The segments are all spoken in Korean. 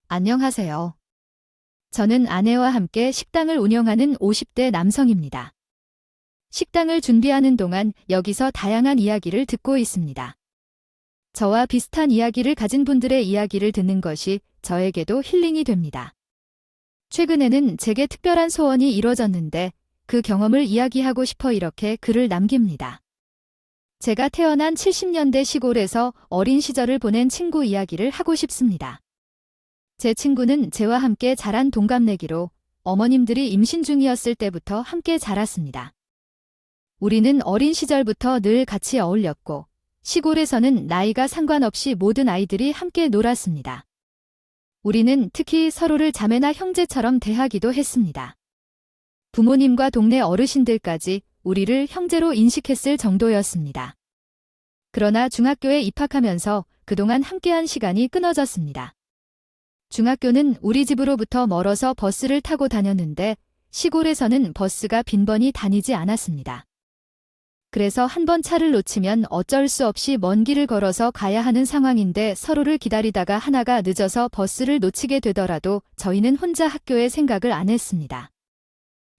안녕하세요. 저는 아내와 함께 식당을 운영하는 50대 남성입니다. 식당을 준비하는 동안 여기서 다양한 이야기를 듣고 있습니다. 저와 비슷한 이야기를 가진 분들의 이야기를 듣는 것이 저에게도 힐링이 됩니다. 최근에는 제게 특별한 소원이 이뤄졌는데 그 경험을 이야기하고 싶어 이렇게 글을 남깁니다. 제가 태어난 70년대 시골에서 어린 시절을 보낸 친구 이야기를 하고 싶습니다. 제 친구는 저와 함께 자란 동갑내기로 어머님들이 임신 중이었을 때부터 함께 자랐습니다. 우리는 어린 시절부터 늘 같이 어울렸고 시골에서는 나이가 상관없이 모든 아이들이 함께 놀았습니다. 우리는 특히 서로를 자매나 형제처럼 대하기도 했습니다. 부모님과 동네 어르신들까지 우리를 형제로 인식했을 정도였습니다. 그러나 중학교에 입학하면서 그동안 함께한 시간이 끊어졌습니다. 중학교는 우리 집으로부터 멀어서 버스를 타고 다녔는데 시골에서는 버스가 빈번히 다니지 않았습니다. 그래서 한 번 차를 놓치면 어쩔 수 없이 먼 길을 걸어서 가야 하는 상황인데 서로를 기다리다가 하나가 늦어서 버스를 놓치게 되더라도 저희는 혼자 학교에 생각을 안 했습니다.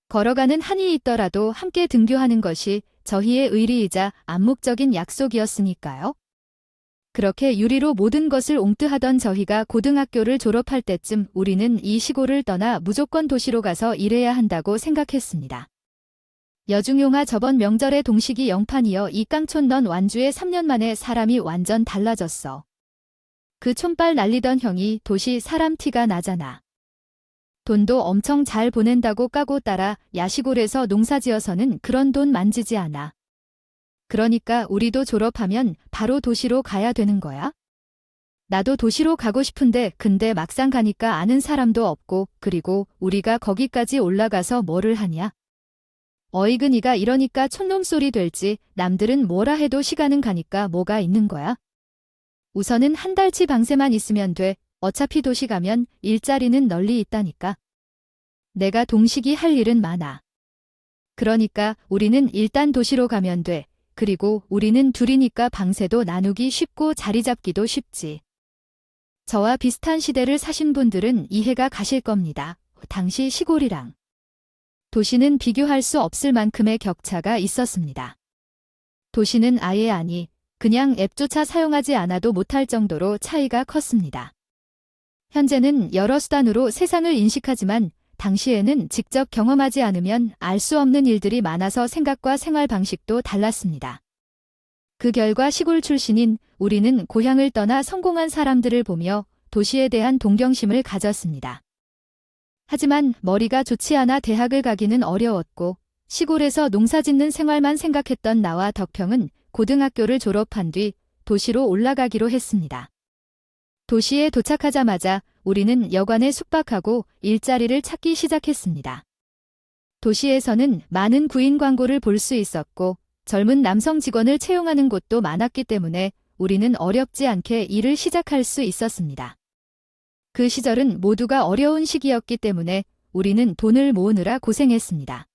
걸어가는 한이 있더라도 함께 등교하는 것이 저희의 의리이자 암묵적인 약속이었으니까요. 그렇게 유리로 모든 것을 옹뜨하던 저희가 고등학교를 졸업할 때쯤 우리는 이 시골을 떠나 무조건 도시로 가서 일해야 한다고 생각했습니다. 여중용아 저번 명절에 동식이 영판이여 이 깡촌 넌 완주에 3년 만에 사람이 완전 달라졌어. 그 촌발 날리던 형이 도시 사람 티가 나잖아. 돈도 엄청 잘 보낸다고 까고 따라 야시골에서 농사지어서는 그런 돈 만지지 않아. 그러니까 우리도 졸업하면 바로 도시로 가야 되는 거야? 나도 도시로 가고 싶은데 근데 막상 가니까 아는 사람도 없고 그리고 우리가 거기까지 올라가서 뭐를 하냐? 어이근이가 이러니까 촌놈 소리 될지 남들은 뭐라 해도 시간은 가니까 뭐가 있는 거야? 우선은 한 달치 방세만 있으면 돼. 어차피 도시 가면 일자리는 널리 있다니까. 내가 동식이 할 일은 많아. 그러니까 우리는 일단 도시로 가면 돼. 그리고 우리는 둘이니까 방세도 나누기 쉽고 자리 잡기도 쉽지. 저와 비슷한 시대를 사신 분들은 이해가 가실 겁니다. 당시 시골이랑 도시는 비교할 수 없을 만큼의 격차가 있었습니다. 도시는 아예 아니, 그냥 앱조차 사용하지 않아도 못할 정도로 차이가 컸습니다. 현재는 여러 수단으로 세상을 인식하지만 당시에는 직접 경험하지 않으면 알 수 없는 일들이 많아서 생각과 생활 방식도 달랐습니다. 그 결과 시골 출신인 우리는 고향을 떠나 성공한 사람들을 보며 도시에 대한 동경심을 가졌습니다. 하지만 머리가 좋지 않아 대학을 가기는 어려웠고 시골에서 농사짓는 생활만 생각했던 나와 덕평은 고등학교를 졸업한 뒤 도시로 올라가기로 했습니다. 도시에 도착하자마자 우리는 여관에 숙박하고 일자리를 찾기 시작했습니다. 도시에서는 많은 구인 광고를 볼 수 있었고 젊은 남성 직원을 채용하는 곳도 많았기 때문에 우리는 어렵지 않게 일을 시작할 수 있었습니다. 그 시절은 모두가 어려운 시기였기 때문에 우리는 돈을 모으느라 고생했습니다.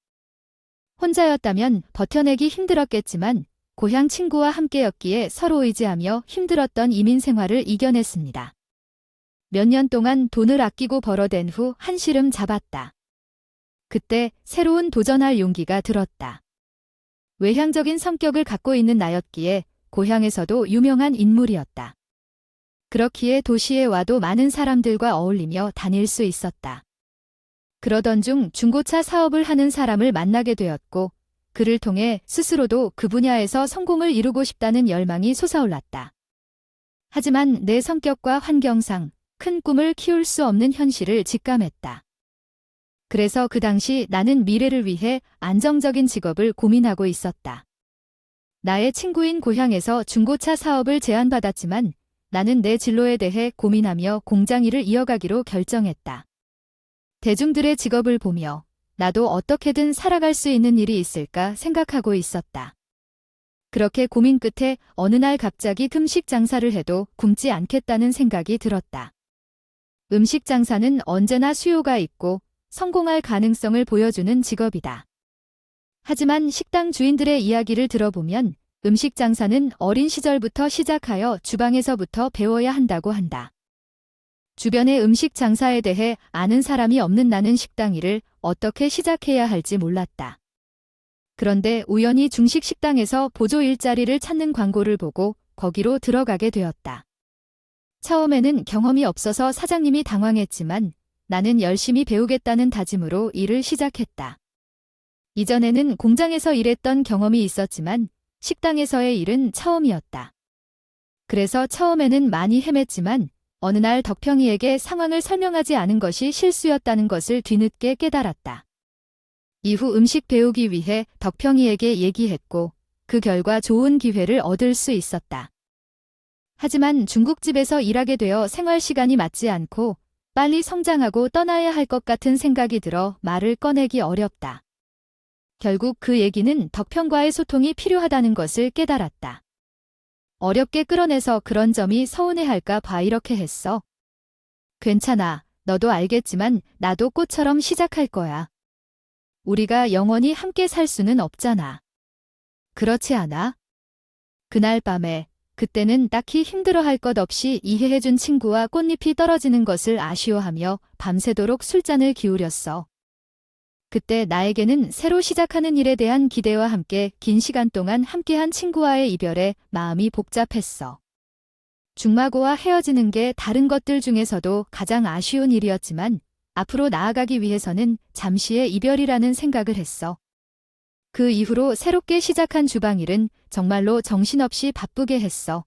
혼자였다면 버텨내기 힘들었겠지만 고향 친구와 함께였기에 서로 의지하며 힘들었던 이민 생활을 이겨냈습니다. 몇 년 동안 돈을 아끼고 벌어댄 후 한시름 잡았다. 그때 새로운 도전할 용기가 들었다. 외향적인 성격을 갖고 있는 나였기에 고향에서도 유명한 인물이었다. 그렇기에 도시에 와도 많은 사람들과 어울리며 다닐 수 있었다. 그러던 중 중고차 사업을 하는 사람을 만나게 되었고 그를 통해 스스로도 그 분야에서 성공을 이루고 싶다는 열망이 솟아올랐다. 하지만 내 성격과 환경상 큰 꿈을 키울 수 없는 현실을 직감했다. 그래서 그 당시 나는 미래를 위해 안정적인 직업을 고민하고 있었다. 나의 친구인 고향에서 중고차 사업을 제안받았지만 나는 내 진로에 대해 고민하며 공장 일을 이어가기로 결정했다. 대중들의 직업을 보며 나도 어떻게든 살아갈 수 있는 일이 있을까 생각하고 있었다. 그렇게 고민 끝에 어느 날 갑자기 음식 장사를 해도 굶지 않겠다는 생각이 들었다. 음식 장사는 언제나 수요가 있고 성공할 가능성을 보여주는 직업이다. 하지만 식당 주인들의 이야기를 들어보면 음식 장사는 어린 시절부터 시작하여 주방에서부터 배워야 한다고 한다. 주변의 음식 장사에 대해 아는 사람이 없는 나는 식당 일을 어떻게 시작해야 할지 몰랐다. 그런데 우연히 중식 식당에서 보조 일자리를 찾는 광고를 보고 거기로 들어가게 되었다. 처음에는 경험이 없어서 사장님이 당황했지만 나는 열심히 배우겠다는 다짐으로 일을 시작했다. 이전에는 공장에서 일했던 경험이 있었지만 식당에서의 일은 처음이었다. 그래서 처음에는 많이 헤맸지만 어느 날 덕평이에게 상황을 설명하지 않은 것이 실수였다는 것을 뒤늦게 깨달았다. 이후 음식 배우기 위해 덕평이에게 얘기했고 그 결과 좋은 기회를 얻을 수 있었다. 하지만 중국집에서 일하게 되어 생활 시간이 맞지 않고 빨리 성장하고 떠나야 할 것 같은 생각이 들어 말을 꺼내기 어렵다. 결국 그 얘기는 덕평과의 소통이 필요하다는 것을 깨달았다. 어렵게 끌어내서 그런 점이 서운해할까 봐 이렇게 했어. 괜찮아. 너도 알겠지만 나도 꽃처럼 시작할 거야. 우리가 영원히 함께 살 수는 없잖아. 그렇지 않아? 그날 밤에 그때는 딱히 힘들어할 것 없이 이해해준 친구와 꽃잎이 떨어지는 것을 아쉬워하며 밤새도록 술잔을 기울였어. 그때 나에게는 새로 시작하는 일에 대한 기대와 함께 긴 시간 동안 함께한 친구와의 이별에 마음이 복잡했어. 중마고와 헤어지는 게 다른 것들 중에서도 가장 아쉬운 일이었지만 앞으로 나아가기 위해서는 잠시의 이별이라는 생각을 했어. 그 이후로 새롭게 시작한 주방일은 정말로 정신없이 바쁘게 했어.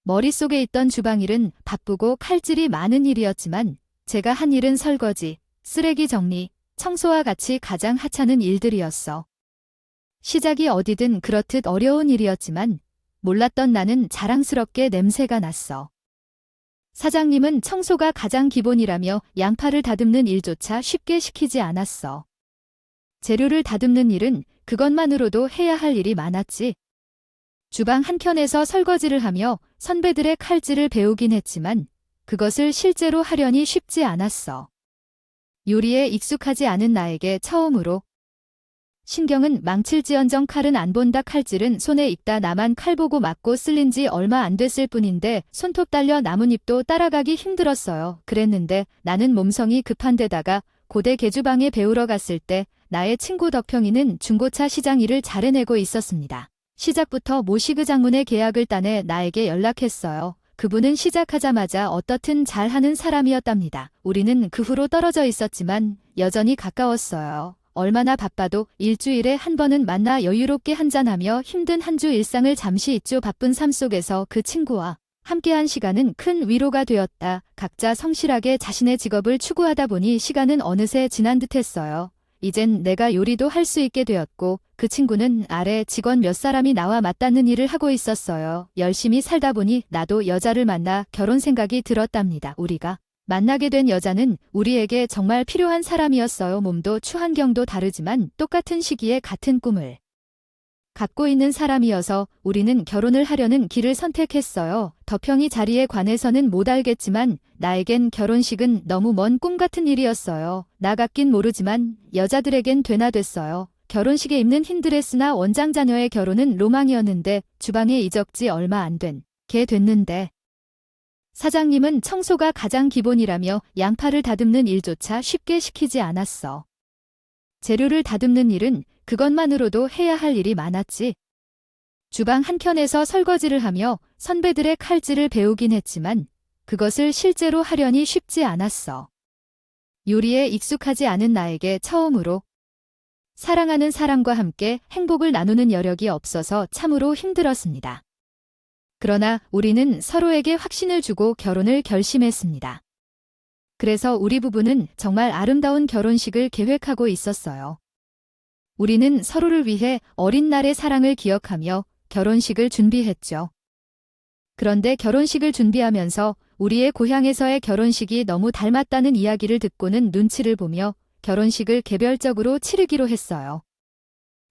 머릿속에 있던 주방일은 바쁘고 칼질이 많은 일이었지만 제가 한 일은 설거지, 쓰레기 정리, 청소와 같이 가장 하찮은 일들이었어. 시작이 어디든 그렇듯 어려운 일이었지만 몰랐던 나는 자랑스럽게 냄새가 났어. 사장님은 청소가 가장 기본이라며 양파를 다듬는 일조차 쉽게 시키지 않았어. 재료를 다듬는 일은 그것만으로도 해야 할 일이 많았지. 주방 한켠에서 설거지를 하며 선배들의 칼질을 배우긴 했지만 그것을 실제로 하려니 쉽지 않았어. 요리에 익숙하지 않은 나에게 처음으로 신경은 망칠지언정 칼은 안 본다. 칼질은 손에 익다. 나만 칼 보고 맞고 쓸린 지 얼마 안 됐을 뿐인데 손톱 딸려 나뭇잎도 따라가기 힘들었어요. 그랬는데 나는 몸성이 급한 데다가 고대 계주방에 배우러 갔을 때 나의 친구 덕평이는 중고차 시장 일을 잘 해내고 있었습니다. 시작부터 모시그 장문의 계약을 따내 나에게 연락했어요. 그분은 시작하자마자 어떻든 잘하는 사람이었답니다. 우리는 그 후로 떨어져 있었지만 여전히 가까웠어요. 얼마나 바빠도 일주일에 한 번은 만나 여유롭게 한잔하며 힘든 한 주 일상을 잠시 잊죠. 바쁜 삶 속에서 그 친구와 함께한 시간은 큰 위로가 되었다. 각자 성실하게 자신의 직업을 추구하다 보니 시간은 어느새 지난 듯했어요. 이젠 내가 요리도 할 수 있게 되었고 그 친구는 아래 직원 몇 사람이 나와 맞닿는 일을 하고 있었어요. 열심히 살다 보니 나도 여자를 만나 결혼 생각이 들었답니다. 우리가 만나게 된 여자는 우리에게 정말 필요한 사람이었어요. 몸도 추환경도 다르지만 똑같은 시기에 같은 꿈을 갖고 있는 사람이어서 우리는 결혼을 하려는 길을 선택했어요. 덕평이 자리에 관해서는 못 알겠지만 나에겐 결혼식은 너무 먼 꿈 같은 일이었어요. 나 같긴 모르지만 여자들에겐 되나 됐어요. 결혼식에 입는 흰 드레스나 원장 자녀의 결혼은 로망이었는데 주방에 이적지 얼마 안 된 게 됐는데 사장님은 청소가 가장 기본이라며 양파를 다듬는 일조차 쉽게 시키지 않았어. 재료를 다듬는 일은 그것만으로도 해야 할 일이 많았지. 주방 한켠에서 설거지를 하며 선배들의 칼질을 배우긴 했지만 그것을 실제로 하려니 쉽지 않았어. 요리에 익숙하지 않은 나에게 처음으로 사랑하는 사람과 함께 행복을 나누는 여력이 없어서 참으로 힘들었습니다. 그러나 우리는 서로에게 확신을 주고 결혼을 결심했습니다. 그래서 우리 부부는 정말 아름다운 결혼식을 계획하고 있었어요. 우리는 서로를 위해 어린 날의 사랑을 기억하며 결혼식을 준비했죠. 그런데 결혼식을 준비하면서 우리의 고향에서의 결혼식이 너무 닮았다는 이야기를 듣고는 눈치를 보며 결혼식을 개별적으로 치르기로 했어요.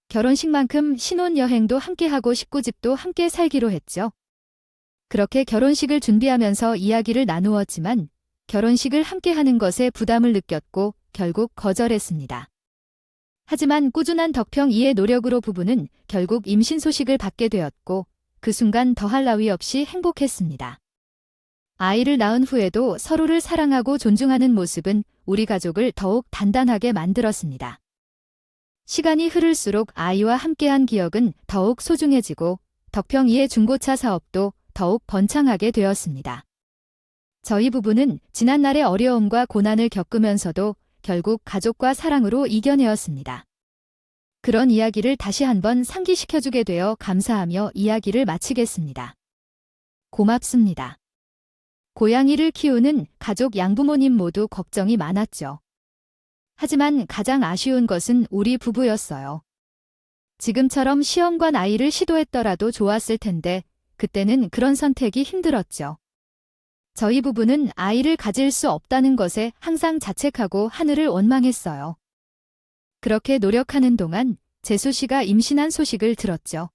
결혼식만큼 신혼여행도 함께하고 식구집도 함께 살기로 했죠. 그렇게 결혼식을 준비하면서 이야기를 나누었지만 결혼식을 함께하는 것에 부담을 느꼈고 결국 거절했습니다. 하지만 꾸준한 덕평이의 노력으로 부부는 결국 임신 소식을 받게 되었고 그 순간 더할 나위 없이 행복했습니다. 아이를 낳은 후에도 서로를 사랑하고 존중하는 모습은 우리 가족을 더욱 단단하게 만들었습니다. 시간이 흐를수록 아이와 함께한 기억은 더욱 소중해지고 덕평이의 중고차 사업도 더욱 번창하게 되었습니다. 저희 부부는 지난날의 어려움과 고난을 겪으면서도 결국 가족과 사랑으로 이겨내었습니다. 그런 이야기를 다시 한번 상기시켜주게 되어 감사하며 이야기를 마치겠습니다. 고맙습니다. 고양이를 키우는 가족 양부모님 모두 걱정이 많았죠. 하지만 가장 아쉬운 것은 우리 부부였어요. 지금처럼 시험관 아이를 시도했더라도 좋았을 텐데 그때는 그런 선택이 힘들었죠. 저희 부부는 아이를 가질 수 없다는 것에 항상 자책하고 하늘을 원망했어요. 그렇게 노력하는 동안 재수 씨가 임신한 소식을 들었죠.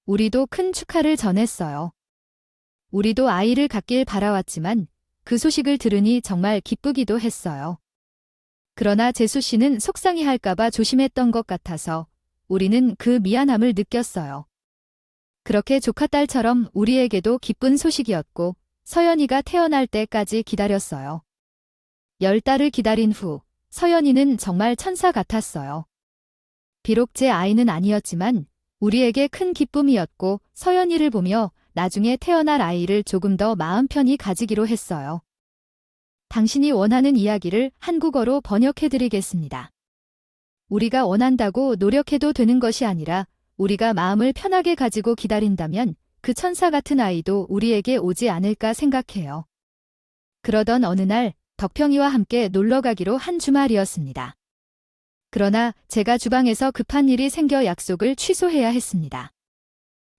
우리도 큰 축하를 전했어요. 우리도 아이를 갖길 바라왔지만 그 소식을 들으니 정말 기쁘기도 했어요. 그러나 재수 씨는 속상해할까봐 조심했던 것 같아서 우리는 그 미안함을 느꼈어요. 그렇게 조카딸처럼 우리에게도 기쁜 소식이었고 서연이가 태어날 때까지 기다렸어요. 10달을 기다린 후 서연이는 정말 천사 같았어요. 비록 제 아이는 아니었지만 우리에게 큰 기쁨이었고 서연이를 보며 나중에 태어날 아이를 조금 더 마음 편히 가지기로 했어요. 당신이 원하는 이야기를 한국어로 번역해드리겠습니다. 우리가 원한다고 노력해도 되는 것이 아니라 우리가 마음을 편하게 가지고 기다린다면 그 천사 같은 아이도 우리에게 오지 않을까 생각해요. 그러던 어느 날 덕평이와 함께 놀러 가기로 한 주말이었습니다. 그러나 제가 주방에서 급한 일이 생겨 약속을 취소해야 했습니다.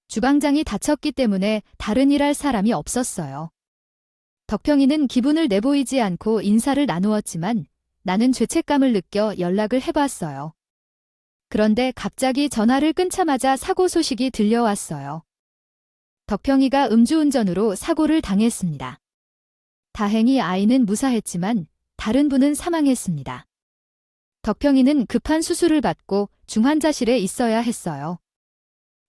주방장이 다쳤기 때문에 다른 일 할 사람이 없었어요. 덕평이는 기분을 내보이지 않고 인사를 나누었지만 나는 죄책감을 느껴 연락을 해봤어요. 그런데 갑자기 전화를 끊자마자 사고 소식이 들려왔어요. 덕평이가 음주운전으로 사고를 당했습니다. 다행히 아이는 무사했지만 다른 분은 사망했습니다. 덕평이는 급한 수술을 받고 중환자실에 있어야 했어요.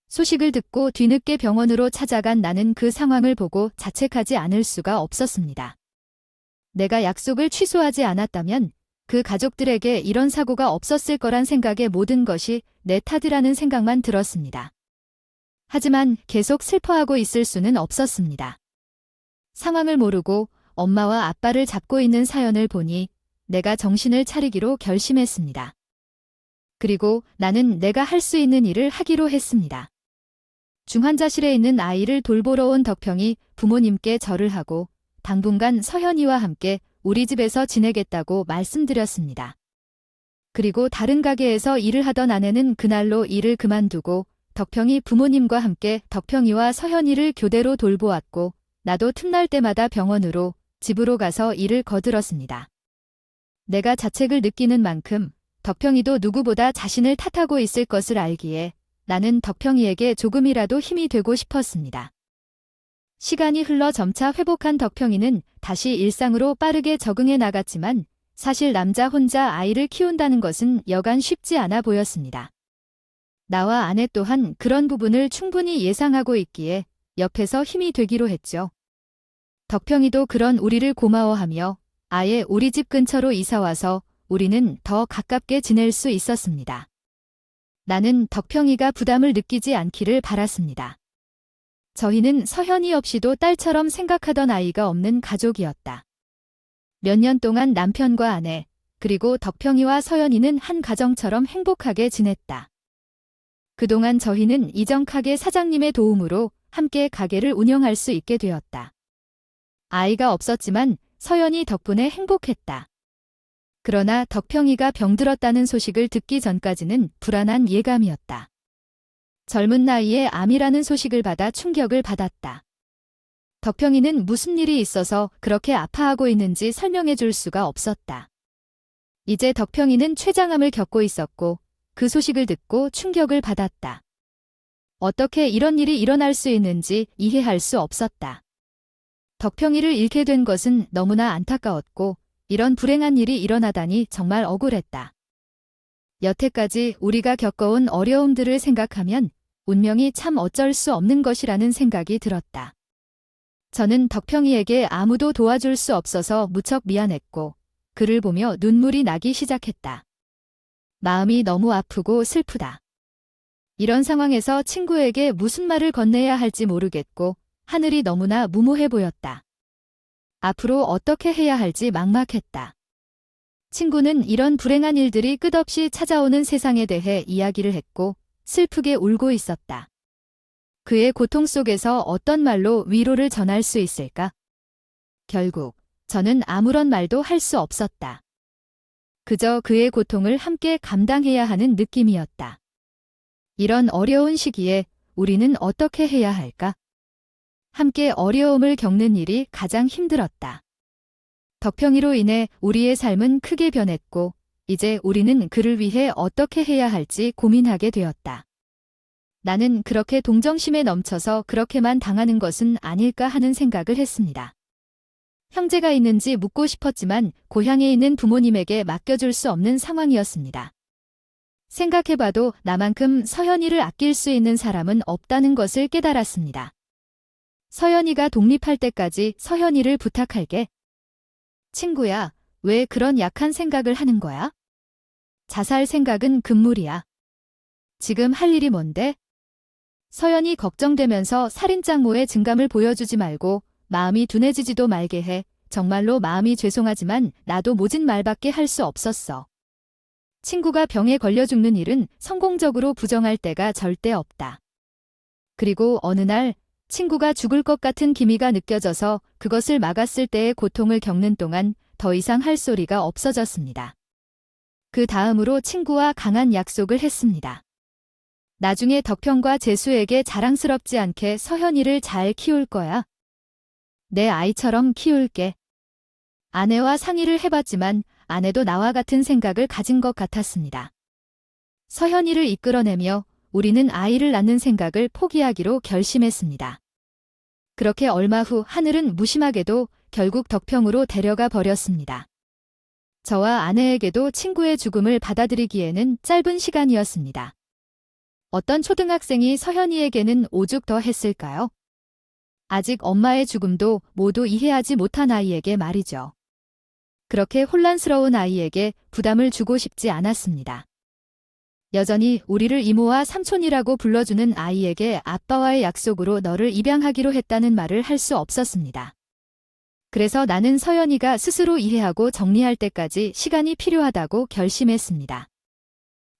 소식을 듣고 뒤늦게 병원으로 찾아간 나는 그 상황을 보고 자책하지 않을 수가 없었습니다. 내가 약속을 취소하지 않았다면 그 가족들에게 이런 사고가 없었을 거란 생각에 모든 것이 내 탓이라는 생각만 들었습니다. 하지만 계속 슬퍼하고 있을 수는 없었습니다. 상황을 모르고 엄마와 아빠를 잡고 있는 사연을 보니 내가 정신을 차리기로 결심했습니다. 그리고 나는 내가 할 수 있는 일을 하기로 했습니다. 중환자실에 있는 아이를 돌보러 온 덕평이 부모님께 절을 하고 당분간 서현이와 함께 우리 집에서 지내겠다고 말씀드렸습니다. 그리고 다른 가게에서 일을 하던 아내는 그날로 일을 그만두고 덕평이 부모님과 함께 덕평이와 서현이를 교대로 돌보았고 나도 틈날 때마다 병원으로 집으로 가서 일을 거들었습니다. 내가 자책을 느끼는 만큼 덕평이도 누구보다 자신을 탓하고 있을 것을 알기에 나는 덕평이에게 조금이라도 힘이 되고 싶었습니다. 시간이 흘러 점차 회복한 덕평이는 다시 일상으로 빠르게 적응해 나갔지만 사실 남자 혼자 아이를 키운다는 것은 여간 쉽지 않아 보였습니다. 나와 아내 또한 그런 부분을 충분히 예상하고 있기에 옆에서 힘이 되기로 했죠. 덕평이도 그런 우리를 고마워하며 아예 우리 집 근처로 이사와서 우리는 더 가깝게 지낼 수 있었습니다. 나는 덕평이가 부담을 느끼지 않기를 바랐습니다. 저희는 서현이 없이도 딸처럼 생각하던 아이가 없는 가족이었다. 몇 년 동안 남편과 아내, 그리고 덕평이와 서현이는 한 가정처럼 행복하게 지냈다. 그동안 저희는 이정카게 사장님의 도움으로 함께 가게를 운영할 수 있게 되었다. 아이가 없었지만 서연이 덕분에 행복했다. 그러나 덕평이가 병들었다는 소식을 듣기 전까지는 불안한 예감이었다. 젊은 나이에 암이라는 소식을 받아 충격을 받았다. 덕평이는 무슨 일이 있어서 그렇게 아파하고 있는지 설명해 줄 수가 없었다. 이제 덕평이는 췌장암을 겪고 있었고 그 소식을 듣고 충격을 받았다. 어떻게 이런 일이 일어날 수 있는지 이해할 수 없었다. 덕평이를 잃게 된 것은 너무나 안타까웠고 이런 불행한 일이 일어나다니 정말 억울했다. 여태까지 우리가 겪어온 어려움들을 생각하면 운명이 참 어쩔 수 없는 것이라는 생각이 들었다. 저는 덕평이에게 아무도 도와줄 수 없어서 무척 미안했고 그를 보며 눈물이 나기 시작했다. 마음이 너무 아프고 슬프다. 이런 상황에서 친구에게 무슨 말을 건네야 할지 모르겠고 하늘이 너무나 무모해 보였다. 앞으로 어떻게 해야 할지 막막했다. 친구는 이런 불행한 일들이 끝없이 찾아오는 세상에 대해 이야기를 했고 슬프게 울고 있었다. 그의 고통 속에서 어떤 말로 위로를 전할 수 있을까? 결국 저는 아무런 말도 할 수 없었다. 그저 그의 고통을 함께 감당해야 하는 느낌이었다. 이런 어려운 시기에 우리는 어떻게 해야 할까? 함께 어려움을 겪는 일이 가장 힘들었다. 덕평이로 인해 우리의 삶은 크게 변했고 이제 우리는 그를 위해 어떻게 해야 할지 고민하게 되었다. 나는 그렇게 동정심에 넘쳐서 그렇게만 당하는 것은 아닐까 하는 생각을 했습니다. 형제가 있는지 묻고 싶었지만 고향에 있는 부모님에게 맡겨줄 수 없는 상황이었습니다. 생각해봐도 나만큼 서연이를 아낄 수 있는 사람은 없다는 것을 깨달았습니다. 서연이가 독립할 때까지 서연이를 부탁할게. 친구야, 왜 그런 약한 생각을 하는 거야? 자살 생각은 금물이야. 지금 할 일이 뭔데? 서연이 걱정되면서 살인장모의 증감을 보여주지 말고 마음이 둔해지지도 말게 해. 정말로 마음이 죄송하지만 나도 모진 말밖에 할 수 없었어. 친구가 병에 걸려 죽는 일은 성공적으로 부정할 때가 절대 없다. 그리고 어느 날 친구가 죽을 것 같은 기미가 느껴져서 그것을 막았을 때의 고통을 겪는 동안 더 이상 할 소리가 없어졌습니다. 그 다음으로 친구와 강한 약속을 했습니다. 나중에 덕평과 재수에게 자랑스럽지 않게 서현이를 잘 키울 거야. 내 아이처럼 키울게. 아내와 상의를 해봤지만 아내도 나와 같은 생각을 가진 것 같았습니다. 서현이를 이끌어내며 우리는 아이를 낳는 생각을 포기하기로 결심했습니다. 그렇게 얼마 후 하늘은 무심하게도 결국 덕평으로 데려가 버렸습니다. 저와 아내에게도 친구의 죽음을 받아들이기에는 짧은 시간이었습니다. 어떤 초등학생이 서현이에게는 오죽 더 했을까요? 아직 엄마의 죽음도 모두 이해하지 못한 아이에게 말이죠. 그렇게 혼란스러운 아이에게 부담을 주고 싶지 않았습니다. 여전히 우리를 이모와 삼촌이라고 불러주는 아이에게 아빠와의 약속으로 너를 입양하기로 했다는 말을 할 수 없었습니다. 그래서 나는 서연이가 스스로 이해하고 정리할 때까지 시간이 필요하다고 결심했습니다.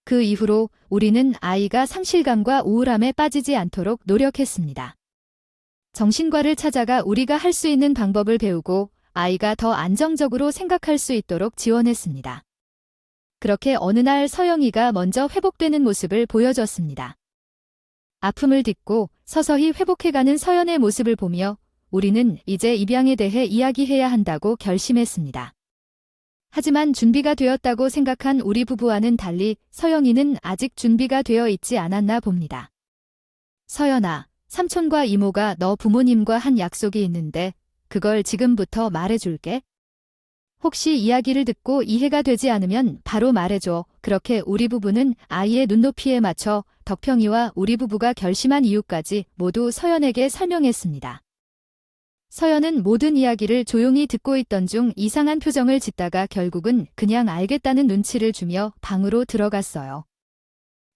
그 이후로 우리는 아이가 상실감과 우울함에 빠지지 않도록 노력했습니다. 정신과를 찾아가 우리가 할 수 있는 방법을 배우고 아이가 더 안정적으로 생각할 수 있도록 지원했습니다. 그렇게 어느 날 서영이가 먼저 회복되는 모습을 보여줬습니다. 아픔을 딛고 서서히 회복해가는 서연의 모습을 보며 우리는 이제 입양에 대해 이야기해야 한다고 결심했습니다. 하지만 준비가 되었다고 생각한 우리 부부와는 달리 서영이는 아직 준비가 되어 있지 않았나 봅니다. 서연아, 삼촌과 이모가 너 부모님과 한 약속이 있는데 그걸 지금부터 말해줄게. 혹시 이야기를 듣고 이해가 되지 않으면 바로 말해줘. 그렇게 우리 부부는 아이의 눈높이에 맞춰 덕평이와 우리 부부가 결심한 이유까지 모두 서연에게 설명했습니다. 서연은 모든 이야기를 조용히 듣고 있던 중 이상한 표정을 짓다가 결국은 그냥 알겠다는 눈치를 주며 방으로 들어갔어요.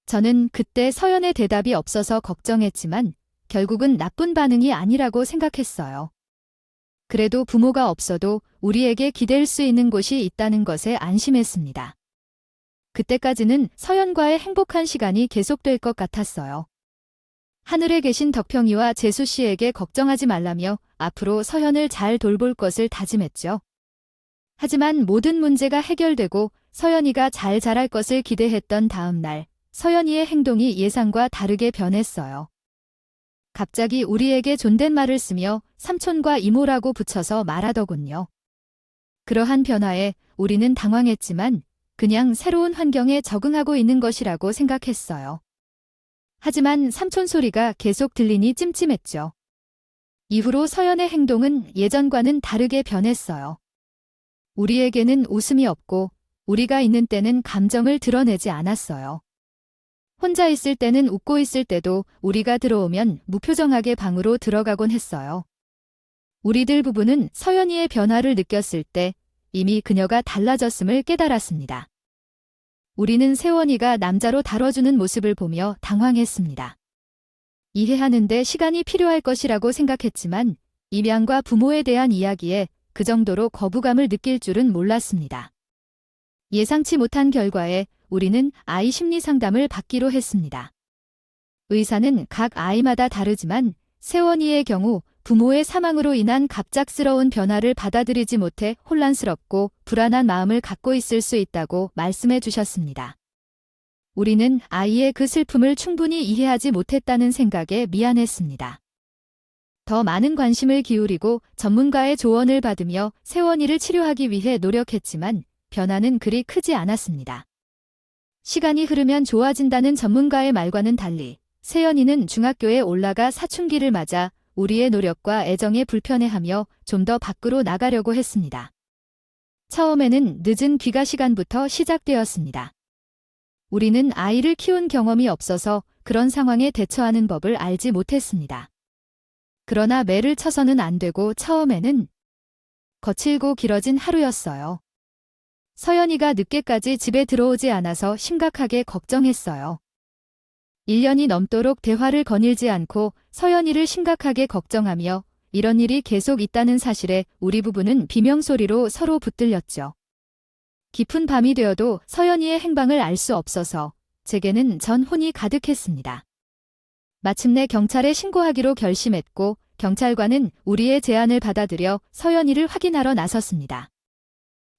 저는 그때 서연의 대답이 없어서 걱정했지만 결국은 나쁜 반응이 아니라고 생각했어요. 그래도 부모가 없어도 우리에게 기댈 수 있는 곳이 있다는 것에 안심했습니다. 그때까지는 서연과의 행복한 시간이 계속될 것 같았어요. 하늘에 계신 덕평이와 재수 씨에게 걱정하지 말라며 앞으로 서연을 잘 돌볼 것을 다짐했죠. 하지만 모든 문제가 해결되고 서연이가 잘 자랄 것을 기대했던 다음 날, 서연이의 행동이 예상과 다르게 변했어요. 갑자기 우리에게 존댓말을 쓰며 삼촌과 이모라고 붙여서 말하더군요. 그러한 변화에 우리는 당황했지만 그냥 새로운 환경에 적응하고 있는 것이라고 생각했어요. 하지만 삼촌 소리가 계속 들리니 찜찜했죠. 이후로 서연의 행동은 예전과는 다르게 변했어요. 우리에게는 웃음이 없고 우리가 있는 때는 감정을 드러내지 않았어요. 혼자 있을 때는 웃고 있을 때도 우리가 들어오면 무표정하게 방으로 들어가곤 했어요. 우리들 부부는 서연이의 변화를 느꼈을 때 이미 그녀가 달라졌음을 깨달았습니다. 우리는 세원이가 남자로 다뤄주는 모습을 보며 당황했습니다. 이해하는데 시간이 필요할 것이라고 생각했지만 입양과 부모에 대한 이야기에 그 정도로 거부감을 느낄 줄은 몰랐습니다. 예상치 못한 결과에 우리는 아이 심리 상담을 받기로 했습니다. 의사는 각 아이마다 다르지만 세원이의 경우 부모의 사망으로 인한 갑작스러운 변화를 받아들이지 못해 혼란스럽고 불안한 마음을 갖고 있을 수 있다고 말씀해 주셨습니다. 우리는 아이의 그 슬픔을 충분히 이해하지 못했다는 생각에 미안했습니다. 더 많은 관심을 기울이고 전문가의 조언을 받으며 세원이를 치료하기 위해 노력했지만 변화는 그리 크지 않았습니다. 시간이 흐르면 좋아진다는 전문가의 말과는 달리 세연이는 중학교에 올라가 사춘기를 맞아 우리의 노력과 애정에 불편해하며 좀 더 밖으로 나가려고 했습니다. 처음에는 늦은 귀가 시간부터 시작되었습니다. 우리는 아이를 키운 경험이 없어서 그런 상황에 대처하는 법을 알지 못했습니다. 그러나 매를 쳐서는 안 되고 처음에는 거칠고 길어진 하루였어요. 서연이가 늦게까지 집에 들어오지 않아서 심각하게 걱정했어요. 1년이 넘도록 대화를 거닐지 않고 서연이를 심각하게 걱정하며 이런 일이 계속 있다는 사실에 우리 부부는 비명소리로 서로 붙들렸죠. 깊은 밤이 되어도 서연이의 행방을 알 수 없어서 제게는 전혼이 가득했습니다. 마침내 경찰에 신고하기로 결심했고 경찰관은 우리의 제안을 받아들여 서연이를 확인하러 나섰습니다.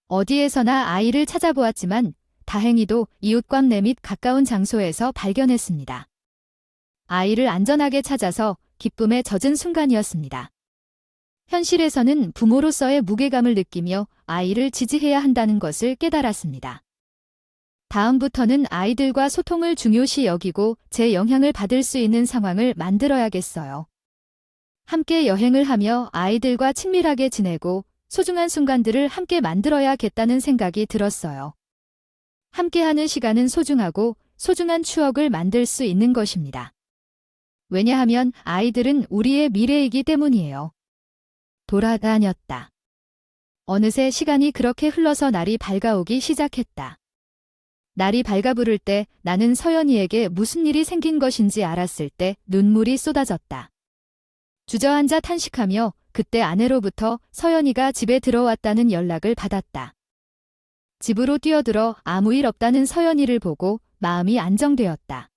어디에서나 아이를 찾아보았지만 다행히도 이웃감 내 및 가까운 장소에서 발견했습니다. 아이를 안전하게 찾아서 기쁨에 젖은 순간이었습니다. 현실에서는 부모로서의 무게감을 느끼며 아이를 지지해야 한다는 것을 깨달았습니다. 다음부터는 아이들과 소통을 중요시 여기고 제 영향을 받을 수 있는 상황을 만들어야겠어요. 함께 여행을 하며 아이들과 친밀하게 지내고 소중한 순간들을 함께 만들어야겠다는 생각이 들었어요. 함께하는 시간은 소중하고 소중한 추억을 만들 수 있는 것입니다. 왜냐하면 아이들은 우리의 미래이기 때문이에요. 돌아다녔다. 어느새 시간이 그렇게 흘러서 날이 밝아오기 시작했다. 날이 밝아 부를 때 나는 서연이에게 무슨 일이 생긴 것인지 알았을 때 눈물이 쏟아졌다. 주저앉아 탄식하며 그때 아내로부터 서연이가 집에 들어왔다는 연락을 받았다. 집으로 뛰어들어 아무 일 없다는 서연이를 보고 마음이 안정되었다.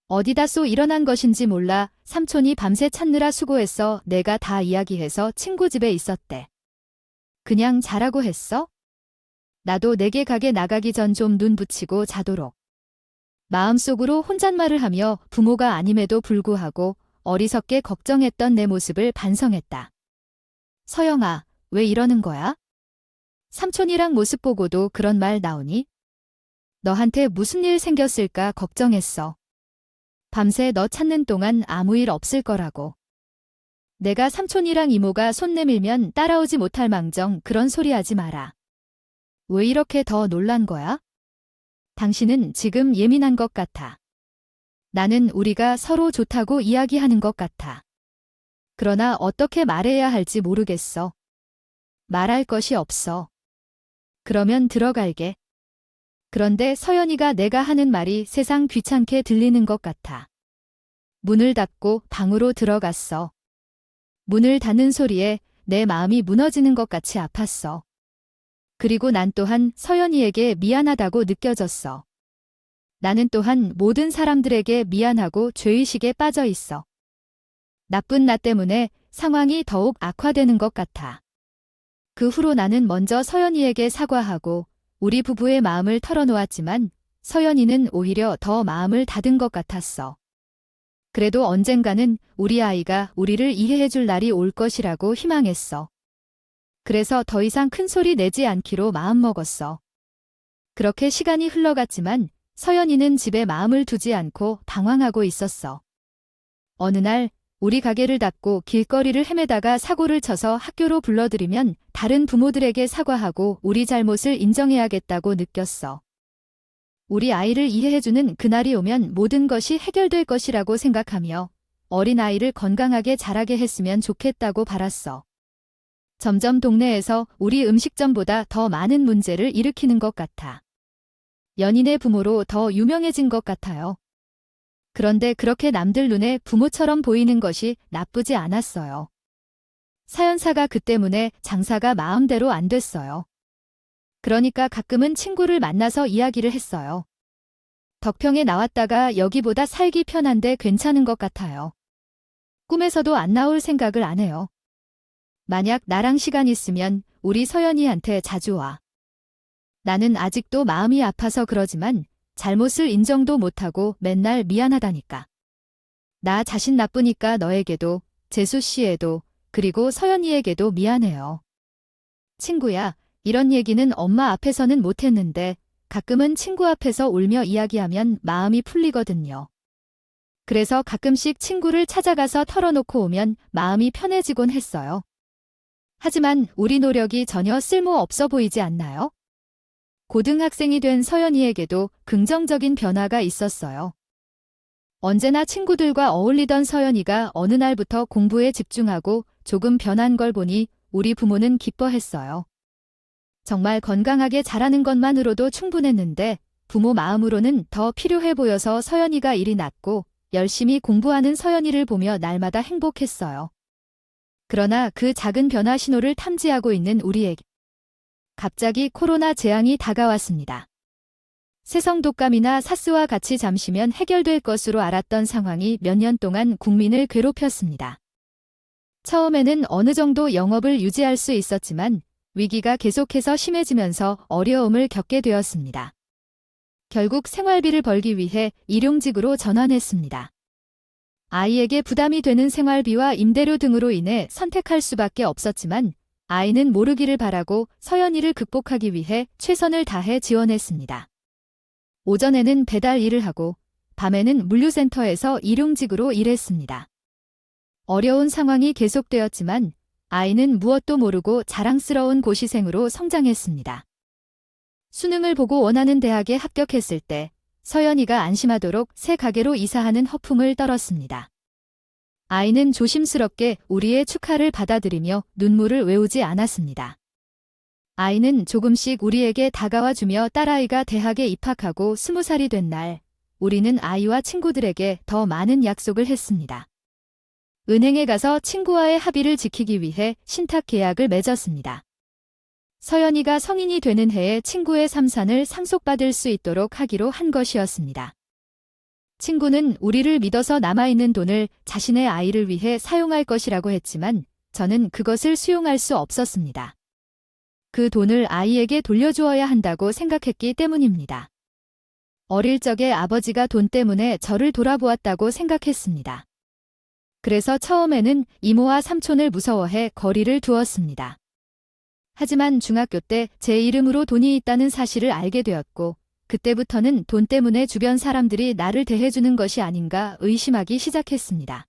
어디다 쏘 일어난 것인지 몰라 삼촌이 밤새 찾느라 수고했어. 내가 다 이야기해서 친구 집에 있었대. 그냥 자라고 했어? 나도 내게 가게 나가기 전 좀 눈 붙이고 자도록. 마음속으로 혼잣말을 하며 부모가 아님에도 불구하고 어리석게 걱정했던 내 모습을 반성했다. 서영아, 왜 이러는 거야? 삼촌이랑 모습 보고도 그런 말 나오니? 너한테 무슨 일 생겼을까 걱정했어. 밤새 너 찾는 동안 아무 일 없을 거라고. 내가 삼촌이랑 이모가 손 내밀면 따라오지 못할 망정 그런 소리 하지 마라. 왜 이렇게 더 놀란 거야? 당신은 지금 예민한 것 같아. 나는 우리가 서로 좋다고 이야기하는 것 같아. 그러나 어떻게 말해야 할지 모르겠어. 말할 것이 없어. 그러면 들어갈게. 그런데 서연이가 내가 하는 말이 세상 귀찮게 들리는 것 같아. 문을 닫고 방으로 들어갔어. 문을 닫는 소리에 내 마음이 무너지는 것 같이 아팠어. 그리고 난 또한 서연이에게 미안하다고 느껴졌어. 나는 또한 모든 사람들에게 미안하고 죄의식에 빠져 있어. 나쁜 나 때문에 상황이 더욱 악화되는 것 같아. 그 후로 나는 먼저 서연이에게 사과하고 우리 부부의 마음을 털어놓았지만 서연이는 오히려 더 마음을 닫은 것 같았어. 그래도 언젠가는 우리 아이가 우리를 이해해줄 날이 올 것이라고 희망했어. 그래서 더 이상 큰 소리 내지 않기로 마음먹었어. 그렇게 시간이 흘러갔지만 서연이는 집에 마음을 두지 않고 방황하고 있었어. 어느 날 우리 가게를 닫고 길거리를 헤매다가 사고를 쳐서 학교로 불러들이면 다른 부모들에게 사과하고 우리 잘못을 인정해야겠다고 느꼈어. 우리 아이를 이해해주는 그날이 오면 모든 것이 해결될 것이라고 생각하며 어린 아이를 건강하게 자라게 했으면 좋겠다고 바랐어. 점점 동네에서 우리 음식점보다 더 많은 문제를 일으키는 것 같아. 연인의 부모로 더 유명해진 것 같아요. 그런데 그렇게 남들 눈에 부모처럼 보이는 것이 나쁘지 않았어요. 사연사가 그 때문에 장사가 마음대로 안 됐어요. 그러니까 가끔은 친구를 만나서 이야기를 했어요. 덕평에 나왔다가 여기보다 살기 편한데 괜찮은 것 같아요. 꿈에서도 안 나올 생각을 안 해요. 만약 나랑 시간 있으면 우리 서연이한테 자주 와. 나는 아직도 마음이 아파서 그러지만 잘못을 인정도 못하고 맨날 미안하다니까. 나 자신 나쁘니까 너에게도, 재수 씨에도, 그리고 서연이에게도 미안해요. 친구야, 이런 얘기는 엄마 앞에서는 못했는데 가끔은 친구 앞에서 울며 이야기하면 마음이 풀리거든요. 그래서 가끔씩 친구를 찾아가서 털어놓고 오면 마음이 편해지곤 했어요. 하지만 우리 노력이 전혀 쓸모없어 보이지 않나요? 고등학생이 된 서연이에게도 긍정적인 변화가 있었어요. 언제나 친구들과 어울리던 서연이가 어느 날부터 공부에 집중하고 조금 변한 걸 보니 우리 부모는 기뻐했어요. 정말 건강하게 자라는 것만으로도 충분했는데 부모 마음으로는 더 필요해 보여서 서연이가 일이 났고 열심히 공부하는 서연이를 보며 날마다 행복했어요. 그러나 그 작은 변화 신호를 탐지하고 있는 우리에게 갑자기 코로나 재앙이 다가왔습니다. 세성 독감이나 사스와 같이 잠시면 해결될 것으로 알았던 상황이 몇 년 동안 국민을 괴롭혔습니다. 처음에는 어느 정도 영업을 유지할 수 있었지만 위기가 계속해서 심해지면서 어려움을 겪게 되었습니다. 결국 생활비를 벌기 위해 일용직으로 전환했습니다. 아이에게 부담이 되는 생활비와 임대료 등으로 인해 선택할 수밖에 없었지만 아이는 모르기를 바라고 서연이를 극복하기 위해 최선을 다해 지원했습니다. 오전에는 배달 일을 하고 밤에는 물류센터에서 일용직으로 일했습니다. 어려운 상황이 계속되었지만 아이는 무엇도 모르고 자랑스러운 고시생으로 성장했습니다. 수능을 보고 원하는 대학에 합격했을 때 서연이가 안심하도록 새 가게로 이사하는 허풍을 떨었습니다. 아이는 조심스럽게 우리의 축하를 받아들이며 눈물을 외우지 않았습니다. 아이는 조금씩 우리에게 다가와주며 딸아이가 대학에 입학하고 20살이 된 날, 우리는 아이와 친구들에게 더 많은 약속을 했습니다. 은행에 가서 친구와의 합의를 지키기 위해 신탁 계약을 맺었습니다. 서연이가 성인이 되는 해에 친구의 삼산을 상속받을 수 있도록 하기로 한 것이었습니다. 친구는 우리를 믿어서 남아있는 돈을 자신의 아이를 위해 사용할 것이라고 했지만 저는 그것을 수용할 수 없었습니다. 그 돈을 아이에게 돌려주어야 한다고 생각했기 때문입니다. 어릴 적에 아버지가 돈 때문에 저를 돌아보았다고 생각했습니다. 그래서 처음에는 이모와 삼촌을 무서워해 거리를 두었습니다. 하지만 중학교 때 제 이름으로 돈이 있다는 사실을 알게 되었고 그때부터는 돈 때문에 주변 사람들이 나를 대해주는 것이 아닌가 의심하기 시작했습니다.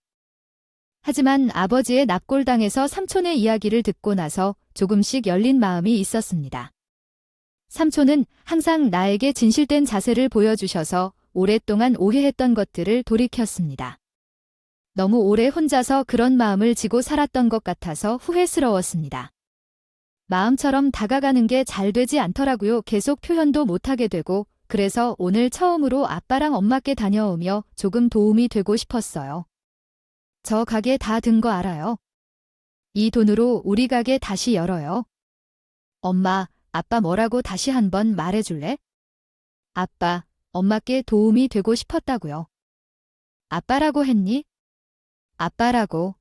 하지만 아버지의 납골당에서 삼촌의 이야기를 듣고 나서 조금씩 열린 마음이 있었습니다. 삼촌은 항상 나에게 진실된 자세를 보여주셔서 오랫동안 오해했던 것들을 돌이켰습니다. 너무 오래 혼자서 그런 마음을 지고 살았던 것 같아서 후회스러웠습니다. 마음처럼 다가가는 게 잘 되지 않더라고요. 계속 표현도 못하게 되고 그래서 오늘 처음으로 아빠랑 엄마께 다녀오며 조금 도움이 되고 싶었어요. 저 가게 다 든 거 알아요? 이 돈으로 우리 가게 다시 열어요. 엄마, 아빠 뭐라고 다시 한번 말해줄래? 아빠, 엄마께 도움이 되고 싶었다고요. 아빠라고 했니? 아빠라고.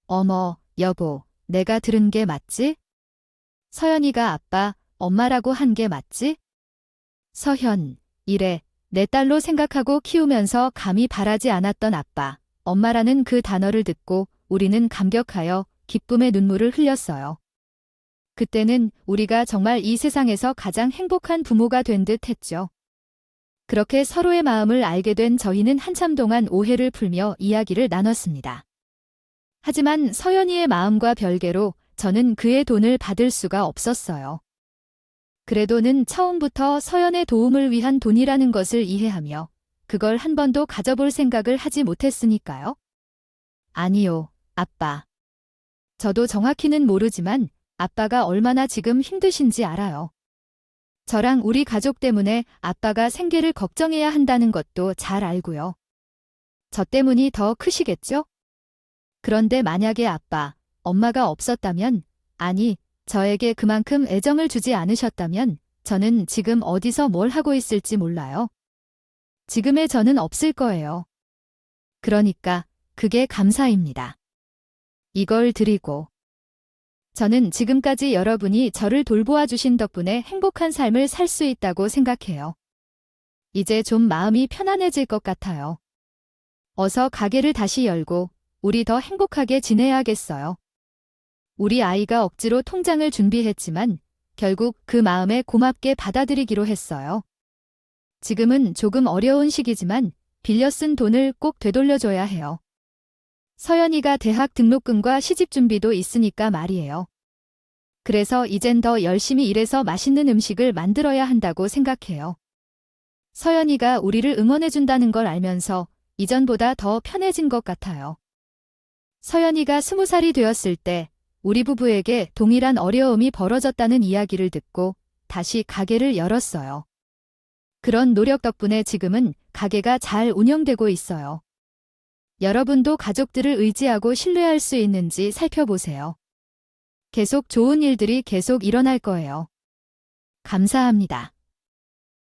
어머, 여보, 내가 들은 게 맞지? 서연이가 아빠, 엄마라고 한 게 맞지? 서현, 이래, 내 딸로 생각하고 키우면서 감히 바라지 않았던 아빠, 엄마라는 그 단어를 듣고 우리는 감격하여 기쁨의 눈물을 흘렸어요. 그때는 우리가 정말 이 세상에서 가장 행복한 부모가 된 듯 했죠. 그렇게 서로의 마음을 알게 된 저희는 한참 동안 오해를 풀며 이야기를 나눴습니다. 하지만 서연이의 마음과 별개로 저는 그의 돈을 받을 수가 없었어요. 그래도는 처음부터 서연의 도움을 위한 돈이라는 것을 이해하며 그걸 한 번도 가져볼 생각을 하지 못했으니까요. 아니요, 아빠. 저도 정확히는 모르지만 아빠가 얼마나 지금 힘드신지 알아요. 저랑 우리 가족 때문에 아빠가 생계를 걱정해야 한다는 것도 잘 알고요. 저 때문이 더 크시겠죠? 그런데 만약에 아빠, 엄마가 없었다면, 아니, 저에게 그만큼 애정을 주지 않으셨다면, 저는 지금 어디서 뭘 하고 있을지 몰라요. 지금의 저는 없을 거예요. 그러니까, 그게 감사입니다. 이걸 드리고, 저는 지금까지 여러분이 저를 돌보아 주신 덕분에 행복한 삶을 살 수 있다고 생각해요. 이제 좀 마음이 편안해질 것 같아요. 어서 가게를 다시 열고 우리 더 행복하게 지내야겠어요. 우리 아이가 억지로 통장을 준비했지만 결국 그 마음에 고맙게 받아들이기로 했어요. 지금은 조금 어려운 시기지만 빌려 쓴 돈을 꼭 되돌려줘야 해요. 서연이가 대학 등록금과 시집 준비도 있으니까 말이에요. 그래서 이젠 더 열심히 일해서 맛있는 음식을 만들어야 한다고 생각해요. 서연이가 우리를 응원해준다는 걸 알면서 이전보다 더 편해진 것 같아요. 서연이가 20살이 되었을 때 우리 부부에게 동일한 어려움이 벌어졌다는 이야기를 듣고 다시 가게를 열었어요. 그런 노력 덕분에 지금은 가게가 잘 운영되고 있어요. 여러분도 가족들을 의지하고 신뢰할 수 있는지 살펴보세요. 계속 좋은 일들이 계속 일어날 거예요. 감사합니다.